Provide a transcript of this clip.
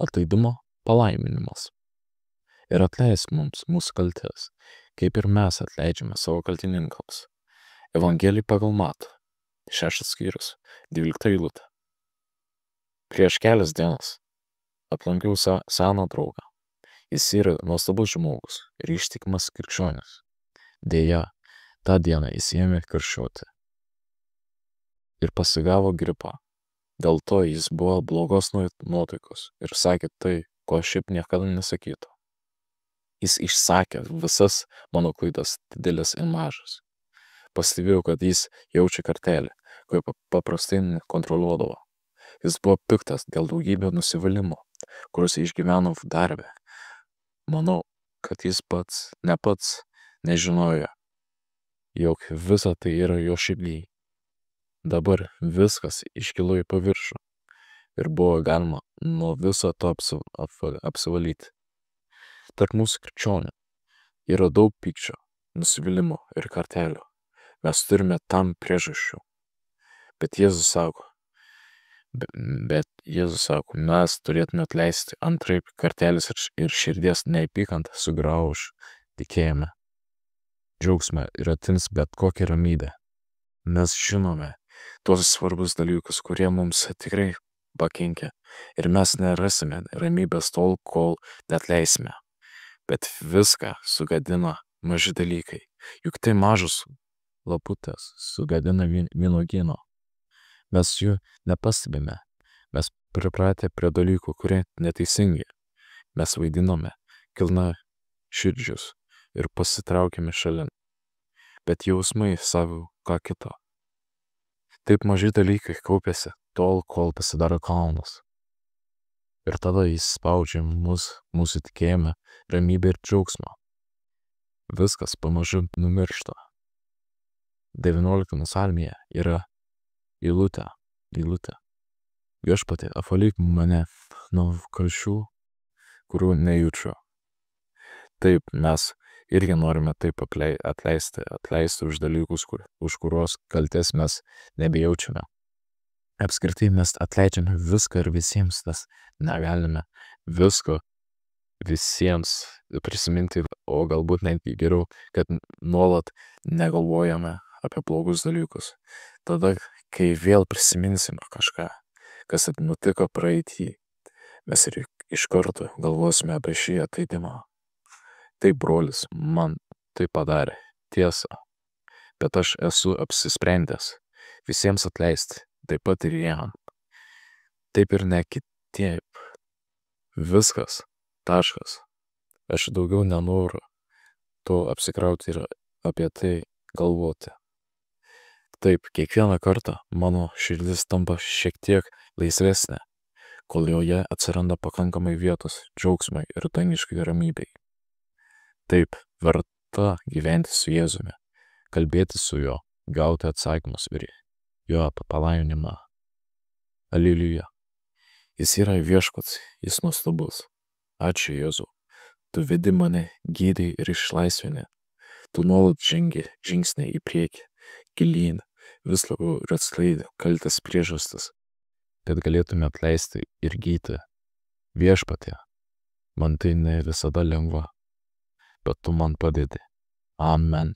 atleidimo palaiminimas. Ir atleisk mums mūsų kaltes, kaip ir mes atleidžiame savo kaltininkams. Evangelija pagal Matą, 6 skyrius, 12 eilutė. Prieš kelias dienas aplankiau seną draugą. Jis yra nuostabus žmogus ir ištikimas krikščionis. Deja, tą dieną jis ėmė karščiuoti ir pasigavo gripą. Dėl to jis buvo blogos nuotaikos ir sakė tai, ko šiaip niekada nesakytų. Jis išsakė visas mano klaidas, didelis ir mažas. Pastebėjau, kad jis jaučia kartelį, kurį paprastai nekontroliuodavo. Jis buvo piktas dėl daugybę nusivylimų, kuriuos išgyveno darbe. Manau, kad jis pats nežinojo, jog visa tai yra jo širdyje. Dabar viskas iškilo į paviršių ir buvo galima nuo viso to apsivalyti. Tarp mūsų krikščionių yra daug pykčio, nusivylimų ir kartelių. Mes turime tam priežasčių. Bet Jėzus sako, mes turėtume atleisti, antraip kartelis ir širdies neapykanta sugrauš tikėjime, džiaugsmą ir atims bet kokią ramybę. Mes žinome tuos svarbus dalykus, kurie mums tikrai pakenkia, ir mes nerasime ramybės tol, kol neatleisime. Bet viską sugadina maži dalykai, juk tai mažos laputės sugadina vynuogyno. Mes jų nepastebime, mes pripratę prie dalykų, kurie neteisingi. Mes vaidiname kilna širdžius ir pasitraukime šalin, bet jausmai savo ką kito. Taip maži dalykai kaupiasi tol, kol pasidaro kalnas. Ir tada jis spaudžia mūsų tikėjimą, ramybę ir džiaugsmą. Viskas pamažu numiršta. 19 psalmėje yra eilutė. Viešpatie, apvalyk mane nuo kalčių, kurių nejaučiu. Taip, mes irgi norime taip atleisti už dalykus, už kuriuos kaltės mes nebejaučiame. Apskritai mes atleidžiame viską ir visiems, nes negalime visko visiems prisiminti, o galbūt netgi geriau, kad nuolat negalvojame apie blogus dalykus. Tada, kai vėl prisiminsime kažką, kas nutiko praeitį, mes ir iš karto galvosime apie šį atleidimą. Taip, brolis man tai padarė, tiesa, bet aš esu apsisprendęs visiems atleisti, taip pat ir jam. Taip ir ne kitaip. Viskas. Taškas. Aš daugiau nenoriu to apsikrauti ir apie tai galvoti. Taip, kiekvieną kartą mano širdis tampa šiek tiek laisvesnė, kol joje atsiranda pakankamai vietos džiaugsmai ir dangiškai ramybei. Taip, verta gyventi su Jėzumi, kalbėti su juo, gauti atsakymus ir jo palaiminimą. Aleliuja. Jis yra viešpats, jis nuostabus. Ačiū Jėzau. Tu vedi mane, gydai ir išlaisvini. Tu nuolat žengi žingsnį į priekį, gilyn, vis labiau ir atskleidi kaltas priežastis, kad galėtume atleisti ir gydyti. Viešpatie, man tai ne visada lengva, bet tu man padedi. Amen.